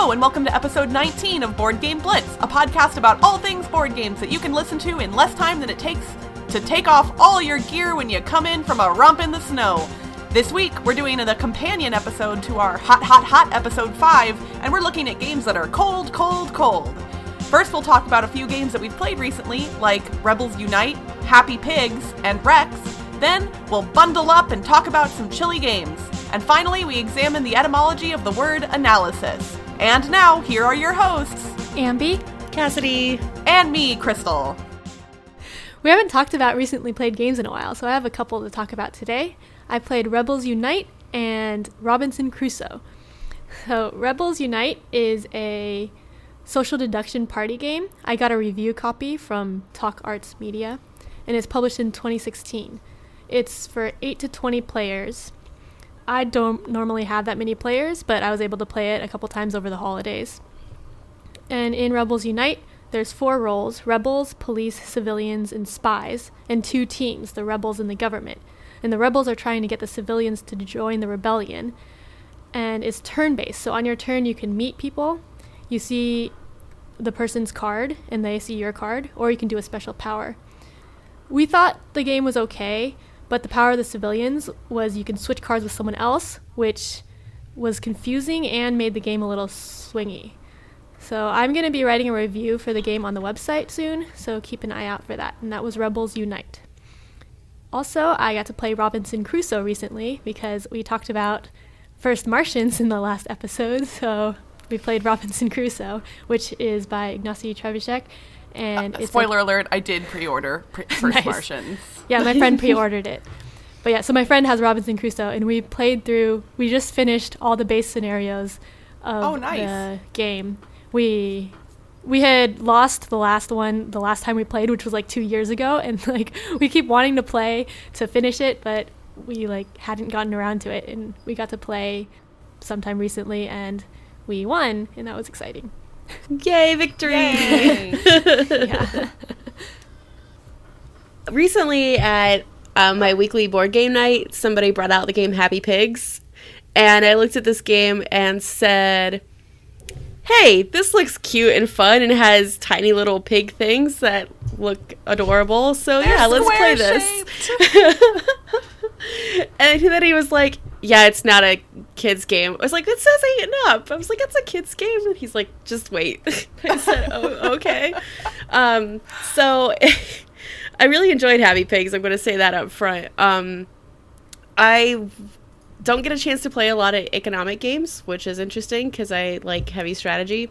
Hello and welcome to episode 19 of Board Game Blitz, a podcast about all things board games that you can listen to in less time than it takes to take off all your gear when you come in from a romp in the snow. This week, we're doing the companion episode to our hot episode 5, and we're looking at games that are cold. First, we'll talk about a few games that we've played recently, like Rebels Unite, Happy Pigs, and Rex. Then, we'll bundle up and talk about some chilly games. And finally, we examine the etymology of the word analysis. And now, here are your hosts, Ambie, Cassadi, and me, Crystal. We haven't talked about recently played games in a while, so I have a couple to talk about today. I played Rebels Unite and Robinson Crusoe. So, Rebels Unite is a social deduction party game. I got a review copy from Talk Arts Media, and it's published in 2016. It's for 8 to 20 players. I don't normally have that many players, but I was able to play it a couple times over the holidays. And in Rebels Unite, there's 4 roles: rebels, police, civilians, and spies, and 2 teams, the rebels and the government. And the rebels are trying to get the civilians to join the rebellion. And it's turn-based, so on your turn you can meet people, you see the person's card, and they see your card, or you can do a special power. We thought the game was okay, but the power of the civilians was you can switch cards with someone else, which was confusing and made the game a little swingy. So I'm going to be writing a review for the game on the website soon, so keep an eye out for that. And that was Rebels Unite. Also, I got to play Robinson Crusoe recently because we talked about First Martians in the last episode, so we played Robinson Crusoe, which is by Ignacy Trzewiczek. And it's spoiler alert, I did pre-order First Nice. Martians. Yeah, my friend pre-ordered it. But yeah, so my friend has Robinson Crusoe, and we just finished all the base scenarios of the game. We had lost the last one the last time we played, which was like 2 years ago, and like we keep wanting to play to finish it, but we like hadn't gotten around to it, and we got to play sometime recently, and we won, and that was exciting. Yay, victory! Yay. Yeah. Recently at my weekly board game night, somebody brought out the game Happy Pigs, and I looked at this game and said, hey, this looks cute and fun and has tiny little pig things that look adorable, so yeah, let's play this. And then he was like, yeah, it's not a kid's game. I was like, it says 8 and up. I was like, it's a kid's game. And he's like, just wait. I said, oh, okay. So I really enjoyed Happy Pigs. I'm going to say that up front. I don't get a chance to play a lot of economic games, which is interesting because I like heavy strategy.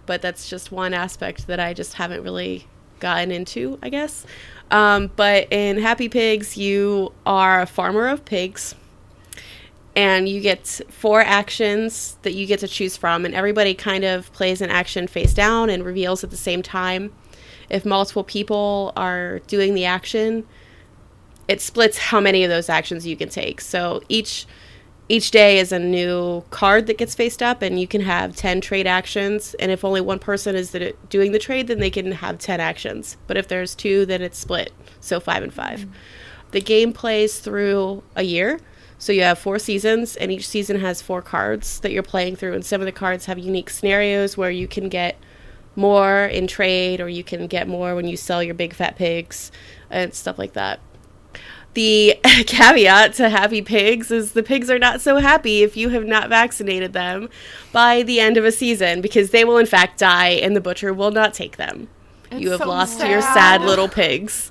But that's just one aspect that I just haven't really gotten into, I guess. But in Happy Pigs, you are a farmer of pigs. And you get 4 actions that you get to choose from, and everybody kind of plays an action face down and reveals at the same time. If multiple people are doing the action, it splits how many of those actions you can take. So each day is a new card that gets faced up, and you can have 10 trade actions, and if only one person is doing the trade, then they can have 10 actions. But if there's 2, then it's split, so 5 and 5. The game plays through a year. So you have 4 seasons, and each season has 4 cards that you're playing through, and some of the cards have unique scenarios where you can get more in trade, or you can get more when you sell your big fat pigs, and stuff like that. The caveat to Happy Pigs is the pigs are not so happy if you have not vaccinated them by the end of a season, because they will in fact die, and the butcher will not take them. You have lost your sad little pigs.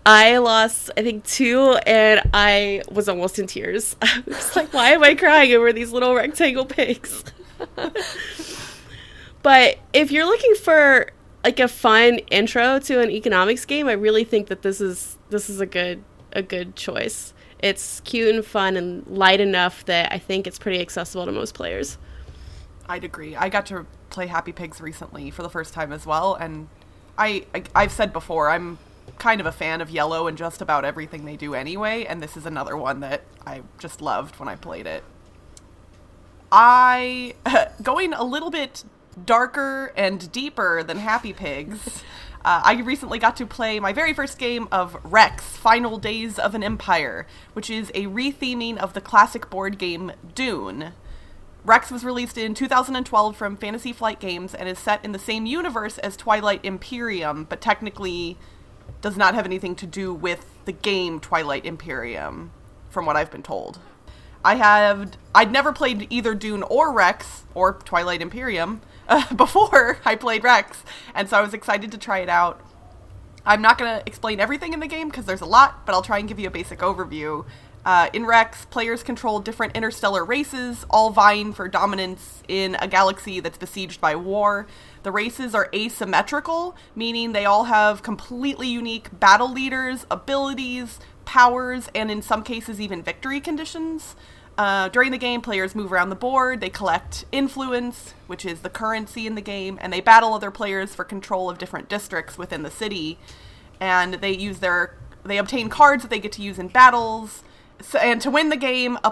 I lost, I think, 2, and I was almost in tears. I was like, why am I crying over these little rectangle pigs? But if you're looking for like a fun intro to an economics game, I really think that this is a good choice. It's cute and fun and light enough that I think it's pretty accessible to most players. I'd agree. I got to play Happy Pigs recently for the first time as well, and I've said before, I'm kind of a fan of Yellow and just about everything they do anyway, and this is another one that I just loved when I played it. Going a little bit darker and deeper than Happy Pigs, I recently got to play my very first game of Rex, Final Days of an Empire, which is a retheming of the classic board game Dune. Rex was released in 2012 from Fantasy Flight Games and is set in the same universe as Twilight Imperium, but technically does not have anything to do with the game Twilight Imperium, from what I've been told. I'd never played either Dune or Rex, or Twilight Imperium, before I played Rex, and so I was excited to try it out. I'm not going to explain everything in the game because there's a lot, but I'll try and give you a basic overview. In Rex, players control different interstellar races, all vying for dominance in a galaxy that's besieged by war. The races are asymmetrical, meaning they all have completely unique battle leaders, abilities, powers, and in some cases even victory conditions. During the game, players move around the board, they collect influence, which is the currency in the game, and they battle other players for control of different districts within the city. And they obtain cards that they get to use in battles. So, and to win the game, a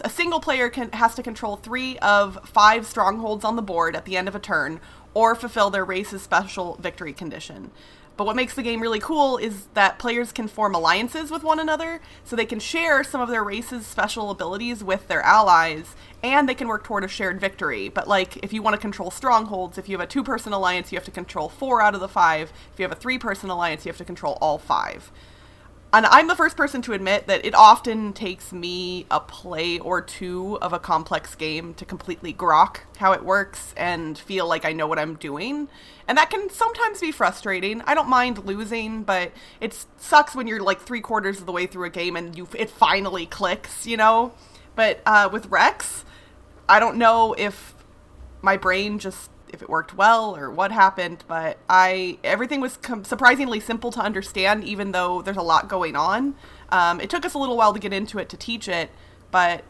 single player has to control 3 of 5 strongholds on the board at the end of a turn, or fulfill their race's special victory condition. But what makes the game really cool is that players can form alliances with one another, so they can share some of their race's special abilities with their allies, and they can work toward a shared victory. But like, if you want to control strongholds, if you have a 2-person alliance, you have to control 4 out of the 5. If you have a 3-person alliance, you have to control all 5. And I'm the first person to admit that it often takes me a play or 2 of a complex game to completely grok how it works and feel like I know what I'm doing. And that can sometimes be frustrating. I don't mind losing, but it sucks when you're like 3/4 of the way through a game and it finally clicks, you know? But with Rex, I don't know if my brain if it worked well or what happened, but everything was surprisingly simple to understand, even though there's a lot going on. It took us a little while to get into it to teach it, but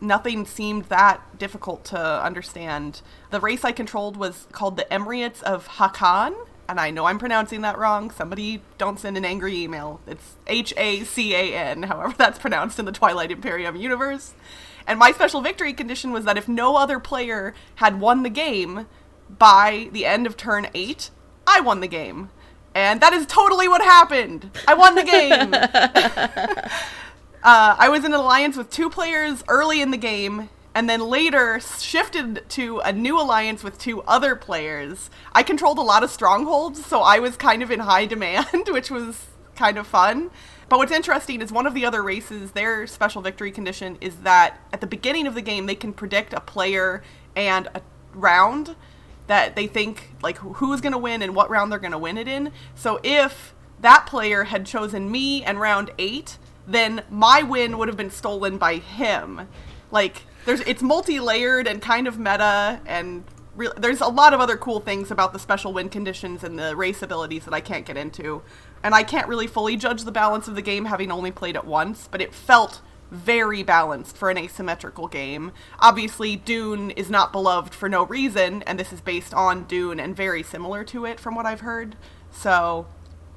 nothing seemed that difficult to understand. The race I controlled was called the Emirates of Hakan, and I know I'm pronouncing that wrong. Somebody don't send an angry email. It's Hacan, however that's pronounced in the Twilight Imperium universe. And my special victory condition was that if no other player had won the game by the end of turn 8, I won the game. And that is totally what happened. I won the game. I was in an alliance with 2 players early in the game, and then later shifted to a new alliance with 2 other players. I controlled a lot of strongholds, so I was kind of in high demand, which was kind of fun. But what's interesting is one of the other races, their special victory condition is that at the beginning of the game, they can predict a player and a round that they think, like, who's going to win and what round they're going to win it in. So if that player had chosen me and round 8, then my win would have been stolen by him. Like, it's multi-layered and kind of meta, and there's a lot of other cool things about the special win conditions and the race abilities that I can't get into. And I can't really fully judge the balance of the game, having only played it once, but it felt very balanced for an asymmetrical game. Obviously, Dune is not beloved for no reason, and this is based on Dune and very similar to it from what I've heard. So,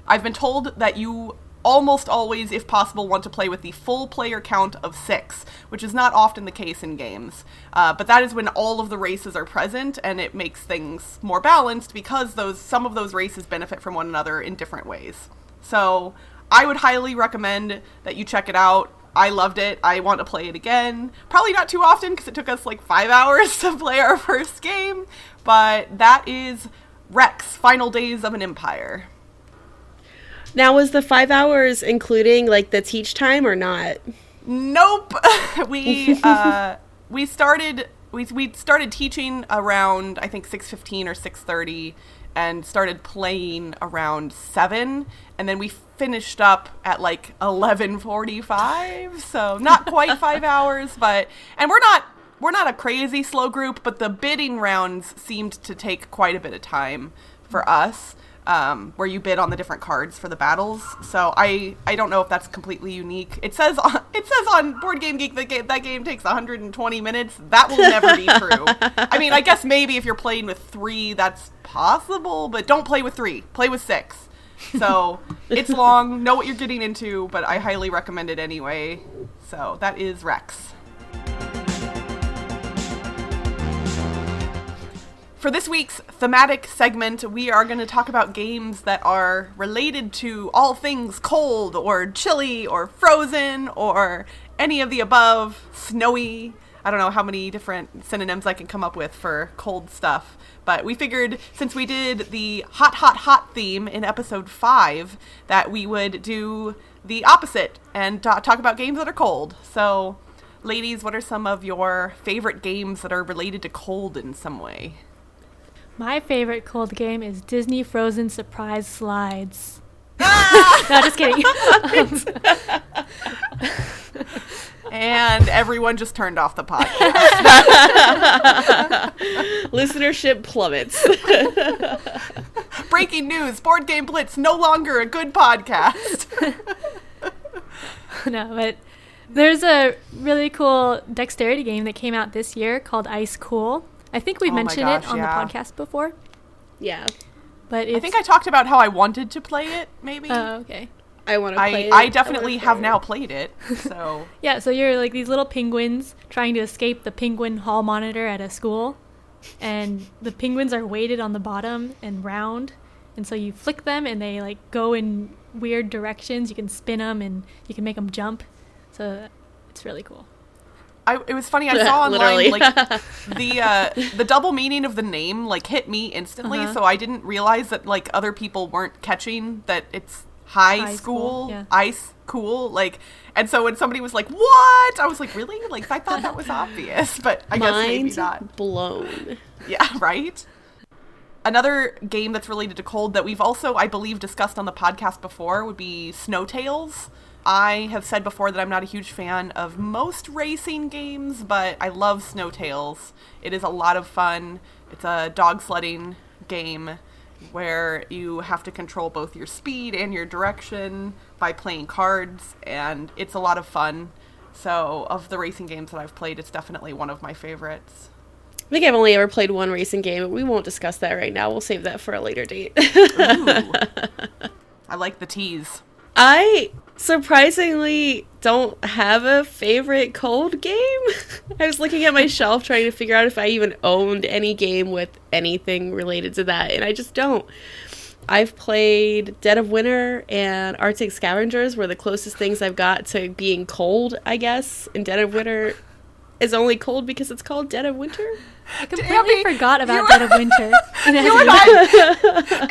I've been told that you almost always, if possible, want to play with the full player count of 6, which is not often the case in games. But that is when all of the races are present, and it makes things more balanced because some of those races benefit from one another in different ways. So I would highly recommend that you check it out. I loved it. I want to play it again. Probably not too often because it took us like 5 hours to play our first game. But that is Rex, Final Days of an Empire. Now, was the 5 hours including like the teach time or not? Nope. We started teaching around, I think, 6:15 or 6:30, and started playing around 7, and then we finished up at like 11:45. So not quite 5 hours, and we're not a crazy slow group, but the bidding rounds seemed to take quite a bit of time for us. Where you bid on the different cards for the battles. So I don't know if that's completely unique. It says on Board Game Geek that game takes 120 minutes. That will never be true. I mean, I guess maybe if you're playing with 3, that's possible, but don't play with 3. Play with 6. So it's long. Know what you're getting into, but I highly recommend it anyway. So that is Rex. For this week's thematic segment, we are going to talk about games that are related to all things cold or chilly or frozen or any of the above, snowy. I don't know how many different synonyms I can come up with for cold stuff. But we figured since we did the hot, hot, hot theme in episode 5, that we would do the opposite and talk about games that are cold. So, ladies, what are some of your favorite games that are related to cold in some way? My favorite cold game is Disney Frozen Surprise Slides. No, just kidding. And everyone just turned off the podcast. Listenership plummets. Breaking news, Board Game Blitz no longer a good podcast. No, but there's a really cool dexterity game that came out this year called Ice Cool. I think we mentioned it on the podcast before. Yeah. But I think I talked about how I wanted to play it, maybe. Oh, okay. I want to play it. I definitely have now played it, so... Yeah, so you're like these little penguins trying to escape the penguin hall monitor at a school, and the penguins are weighted on the bottom and round, and so you flick them and they like go in weird directions. You can spin them and you can make them jump, so it's really cool. It was funny, I saw online, Literally. like, the double meaning of the name, like, hit me instantly, so I didn't realize that, like, other people weren't catching that it's high school, yeah. ice cool, like, and so when somebody was like, what? I was like, really? Like, I thought that was obvious, but I guess maybe not. Blown. Yeah, right? Another game that's related to cold that we've also, I believe, discussed on the podcast before would be Snowtails. I have said before that I'm not a huge fan of most racing games, but I love Snowtails. It is a lot of fun. It's a dog sledding game where you have to control both your speed and your direction by playing cards, and it's a lot of fun. So of the racing games that I've played, it's definitely one of my favorites. I think I've only ever played one racing game, but we won't discuss that right now. We'll save that for a later date. Ooh. I like the tease. I surprisingly don't have a favorite cold game. I was looking at my shelf trying to figure out if I even owned any game with anything related to that, and I just don't. I've played Dead of Winter and Arctic Scavengers were the closest things I've got to being cold, I guess. And Dead of Winter is only cold because it's called Dead of Winter. I completely forgot about Dead of Winter. You and I,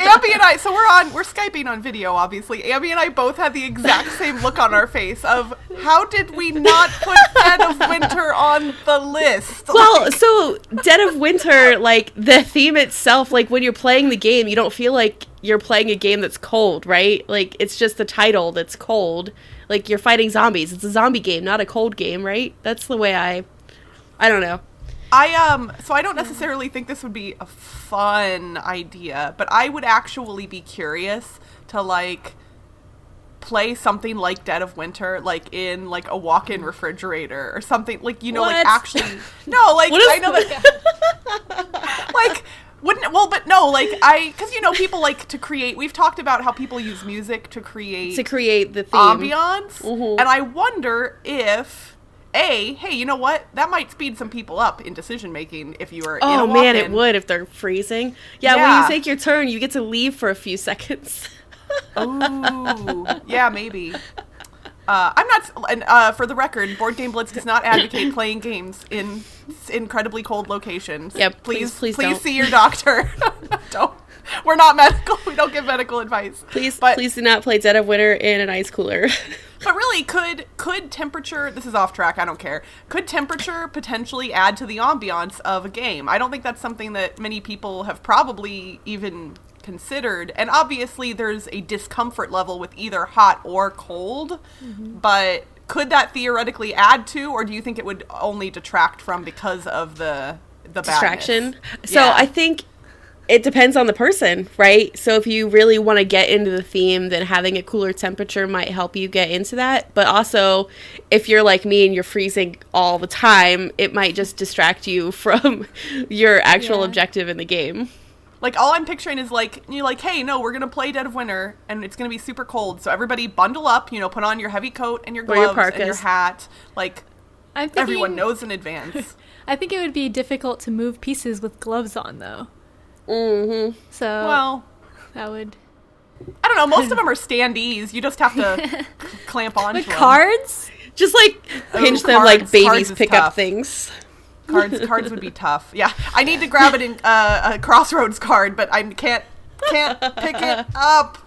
Ambie and I, so we're Skyping on video, obviously. Ambie and I both had the exact same look on our face of, how did we not put Dead of Winter on the list? Well, so Dead of Winter, like, the theme itself, like, when you're playing the game, you don't feel like you're playing a game that's cold, right? Like, it's just the title that's cold. Like, you're fighting zombies. It's a zombie game, not a cold game, right? That's the way I don't know. So I don't necessarily think this would be a fun idea, but I would actually be curious to, like, play something like Dead of Winter, like, in, like, a walk-in refrigerator or something, like, you know, What? like, actually, no, like, I know that, like, but no, like, because, you know, people like to create, we've talked about how people use music to create The theme. ambiance, Mhm. and I wonder if, hey, you know what? That might speed some people up in decision making if you are in a Oh, walk-in. man, it would if they're freezing. Yeah, when you take your turn, you get to leave for a few seconds. Ooh, yeah, maybe. I'm not, and for the record, Board Game Blitz does not advocate playing games in incredibly cold locations. Yep, please don't. see your doctor. Don't. We're not medical. We don't give medical advice. Please do not play Dead of Winter in an ice cooler. But really, could temperature, this is off track, I don't care, could temperature potentially add to the ambiance of a game? I don't think that's something that many people have probably even considered. And obviously there's a discomfort level with either hot or cold, but could that theoretically add to, or do you think it would only detract from because of the Distraction. badness? So Yeah. I think it depends on the person, right? So if you really want to get into the theme, then having a cooler temperature might help you get into that. But also, if you're like me and you're freezing all the time, it might just distract you from your actual objective in the game. Like, all I'm picturing is, like, you're like, hey, no, we're going to play Dead of Winter, and it's going to be super cold, so everybody bundle up, you know, put on your heavy coat and your Or your gloves and your parkas. hat. Like, I'm thinking, everyone knows in advance. I think it would be difficult to move pieces with gloves on, though. Mm-hmm. So Well, that would... I don't know, most of them are standees. You just have to clamp on With to them. cards? Just, like, pinch them cards- like cards babies is pick up tough. things. Cards would be tough. Yeah, I need to grab a Crossroads card, but I can't pick it up.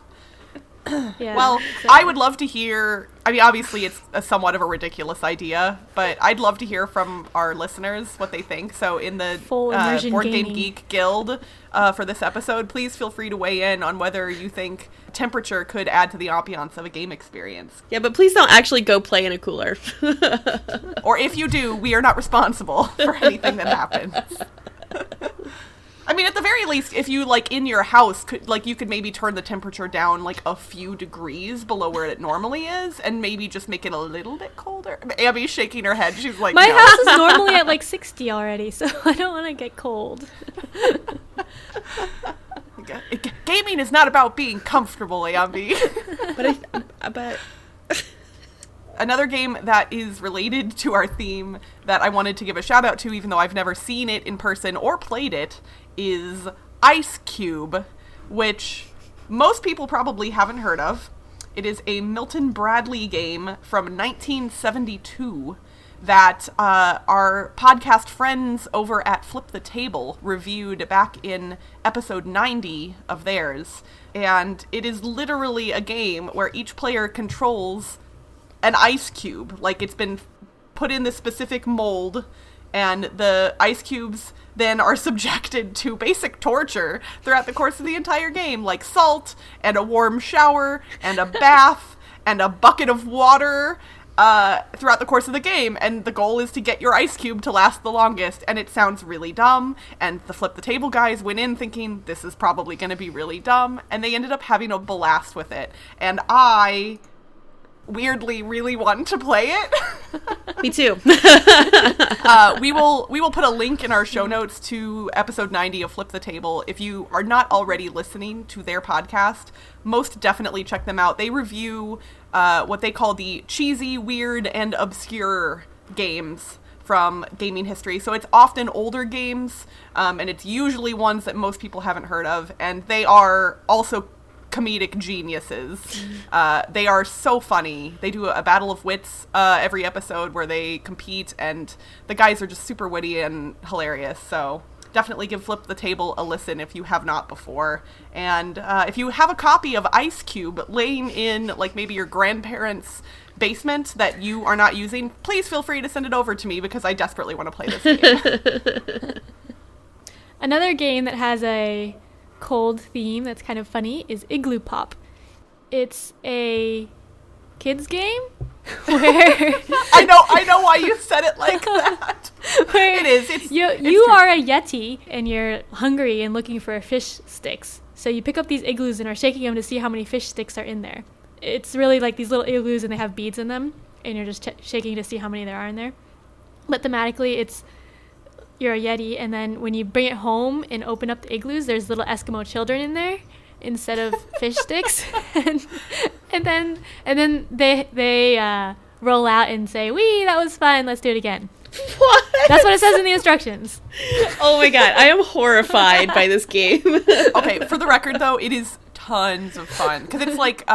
Yeah, Well, so- I would love to hear. I mean, obviously, it's somewhat of a ridiculous idea, but I'd love to hear from our listeners what they think. So, in the Full immersion Board Game gaming. Geek Guild for this episode, please feel free to weigh in on whether you think temperature could add to the ambiance of a game experience. Yeah, but please don't actually go play in a cooler. Or if you do, we are not responsible for anything that happens. I mean, at the very least, if you, like, in your house, you could maybe turn the temperature down, like, a few degrees below where it normally is, and maybe just make it a little bit colder. Ambie's shaking her head. She's like, My no. house is normally at like 60 already, so I don't want to get cold. Gaming is not about being comfortable, Ambie. But Another game that is related to our theme that I wanted to give a shout out to, even though I've never seen it in person or played it, is Ice Cube, which most people probably haven't heard of. It is a Milton Bradley game from 1972 that our podcast friends over at Flip the Table reviewed back in episode 90 of theirs. And it is literally a game where each player controls an ice cube. Like, it's been put in this specific mold, and the ice cubes then are subjected to basic torture throughout the course of the entire game, like salt, and a warm shower, and a bath, and a bucket of water throughout the course of the game. And the goal is to get your ice cube to last the longest. And it sounds really dumb, and the Flip the Table guys went in thinking this is probably going to be really dumb, and they ended up having a blast with it. And I weirdly really want to play it. me too. We will put a link in our show notes to episode 90 of Flip the Table. If you are not already listening to their podcast, most definitely check them out. They review what they call the cheesy, weird, and obscure games from gaming history. So it's often older games, and it's usually ones that most people haven't heard of, and they are also comedic geniuses. They are so funny. They do a battle of wits every episode where they compete, and the guys are just super witty and hilarious. So definitely give Flip the Table a listen if you have not before. And if you have a copy of Ice Cube laying in, like, maybe your grandparents' basement that you are not using, please feel free to send it over to me, because I desperately want to play this game. Another game that has a cold theme that's kind of funny is Igloo Pop. It's a kids game where I know why you said it like that. where It is. It's you true. are a yeti and you're hungry and looking for fish sticks. So you pick up these igloos and are shaking them to see how many fish sticks are in there. It's really like these little igloos, and they have beads in them, and you're just shaking to see how many there are in there. But thematically, you're a yeti, and then when you bring it home and open up the igloos, there's little Eskimo children in there instead of fish sticks, and then they roll out and say, "Wee, that was fun. Let's do it again." What? That's what it says in the instructions. Oh my god, I am horrified by this game. Okay, for the record, though, it is tons of fun, because it's like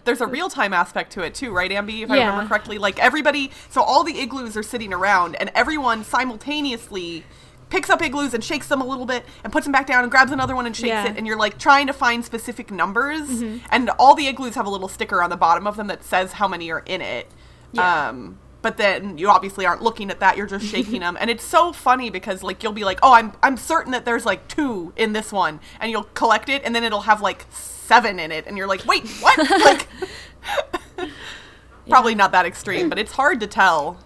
there's a real-time aspect to it too, right, Ambie, if I Yeah. remember correctly? Like, everybody, so all the igloos are sitting around, and everyone simultaneously picks up igloos and shakes them a little bit and puts them back down and grabs another one and shakes Yeah. it, and you're like trying to find specific numbers, and all the igloos have a little sticker on the bottom of them that says how many are in it. Yeah. But then you obviously aren't looking at that, you're just shaking them. And it's so funny because, like, you'll be like, oh, I'm certain that there's, like, 2 in this one. And you'll collect it, and then it'll have, like, 7 in it. And you're like, wait, what? Like, probably not that extreme, but it's hard to tell.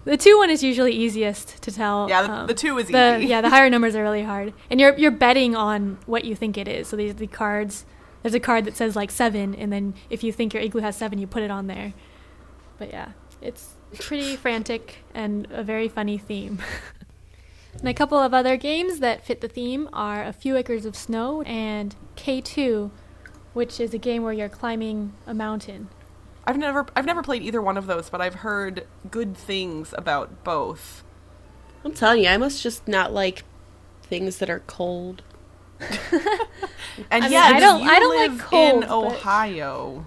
The 2 one is usually easiest to tell. Yeah, the 2 is easy. Yeah, the higher numbers are really hard. And you're betting on what you think it is. So the cards, there's a card that says, like, 7, and then if you think your igloo has 7, you put it on there. But yeah, it's pretty frantic and a very funny theme. And a couple of other games that fit the theme are A Few Acres of Snow and K2, which is a game where you're climbing a mountain. I've never played either one of those, but I've heard good things about both. I'm telling you, I must just not like things that are cold. And I mean, yeah, I don't like live cold, in but- Ohio.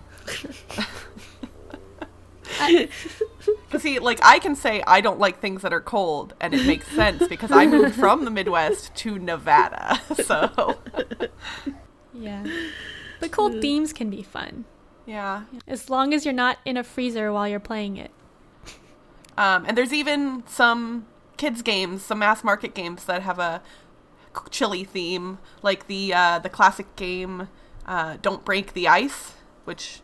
See, like, I can say I don't like things that are cold, and it makes sense because I moved from the Midwest to Nevada, so. Yeah. But cold themes can be fun. Yeah. As long as you're not in a freezer while you're playing it. And there's even some kids games, some mass market games that have a chilly theme, like the classic game Don't Break the Ice, which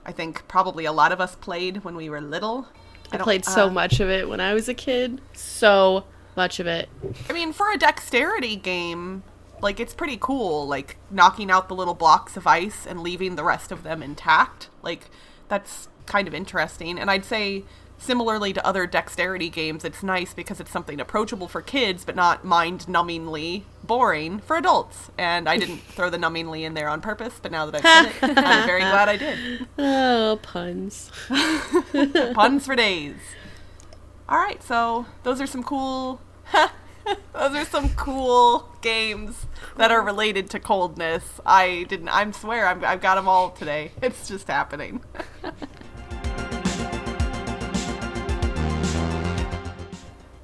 I think probably a lot of us played when we were little. I played so much of it when I was a kid. So much of it. I mean, for a dexterity game, like, it's pretty cool, like, knocking out the little blocks of ice and leaving the rest of them intact. Like, that's kind of interesting. And I'd say, similarly to other dexterity games, it's nice because it's something approachable for kids, but not mind-numbingly boring for adults. And I didn't throw the numbingly in there on purpose, but now that I've said it, I'm very glad I did. Oh, puns. Puns for days. All right, so those are some cool... Those are some cool games that are related to coldness. I swear, I've got them all today. It's just happening.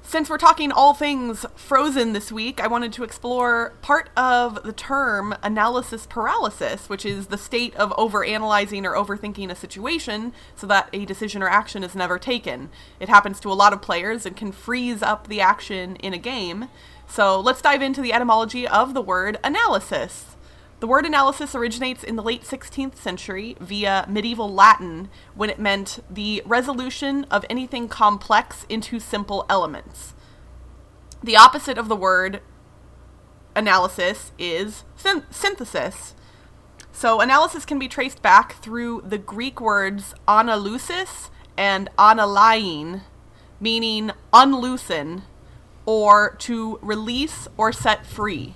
Since we're talking all things Frozen this week, I wanted to explore part of the term analysis paralysis, which is the state of overanalyzing or overthinking a situation so that a decision or action is never taken. It happens to a lot of players and can freeze up the action in a game. So let's dive into the etymology of the word analysis. The word analysis originates in the late 16th century via medieval Latin when it meant the resolution of anything complex into simple elements. The opposite of the word analysis is synthesis. So analysis can be traced back through the Greek words analusis and analein, meaning unloosen or to release or set free.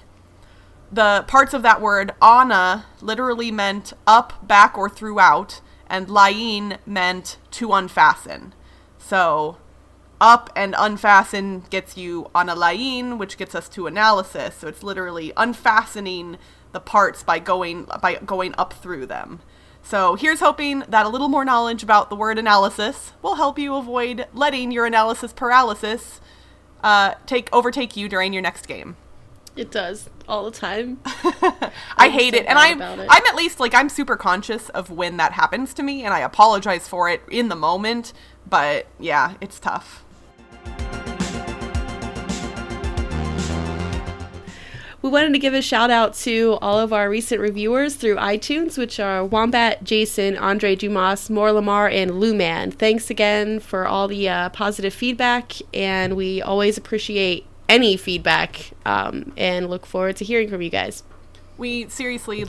The parts of that word, ana, literally meant up, back, or throughout, and lain meant to unfasten. So, up and unfasten gets you analain, which gets us to analysis. So it's literally unfastening the parts by going up through them. So here's hoping that a little more knowledge about the word analysis will help you avoid letting your analysis paralysis overtake you during your next game. It does all the time. I hate it. And I'm at least, like, I'm super conscious of when that happens to me, and I apologize for it in the moment, but yeah, it's tough. We wanted to give a shout out to all of our recent reviewers through iTunes, which are Wombat, Jason, Andre Dumas, More Lamar, and Luman. Thanks again for all the positive feedback, and we always appreciate any feedback and look forward to hearing from you guys. We seriously,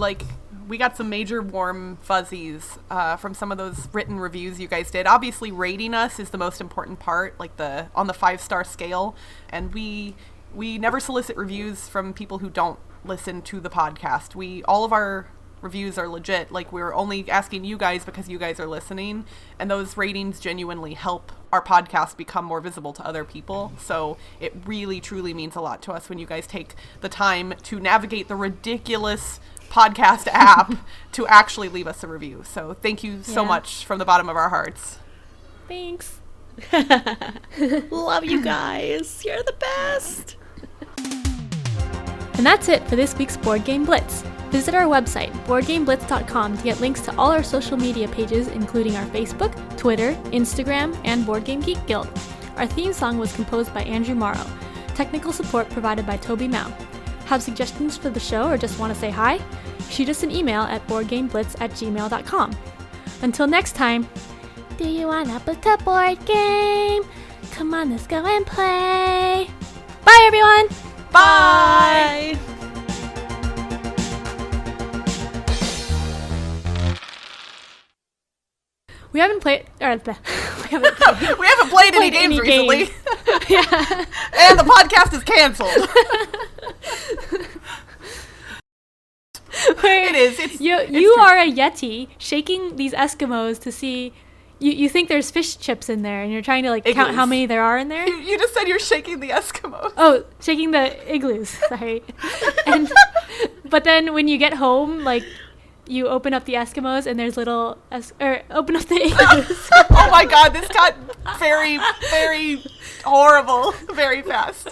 we got some major warm fuzzies from some of those written reviews you guys did. Obviously, rating us is the most important part, on the 5-star scale, and we never solicit reviews from people who don't listen to the podcast. All of our reviews are legit. We're only asking you guys because you guys are listening, and those ratings genuinely help our podcast become more visible to other people. So it really, truly means a lot to us when you guys take the time to navigate the ridiculous podcast app to actually leave us a review. So thank you so much from the bottom of our hearts. Thanks. Love you guys. You're the best. And that's it for this week's Board Game Blitz. Visit our website, boardgameblitz.com, to get links to all our social media pages, including our Facebook, Twitter, Instagram, and Board Game Geek Guild. Our theme song was composed by Andrew Morrow. Technical support provided by Toby Mao. Have suggestions for the show or just want to say hi? Shoot us an email at boardgameblitz@gmail.com. Until next time, do you want to book a board game? Come on, let's go and play. Bye, everyone! Bye! We haven't played any games recently. Yeah. And the podcast is canceled. It is. You are a Yeti shaking these Eskimos to see. You think there's fish chips in there, and you're trying to count how many there are in there. You just said you're shaking the Eskimos. Oh, shaking the igloos. Sorry. But then when you get home, you open up the Eskimos and there's little open up the igloos. Oh my god, this got very, very horrible very fast.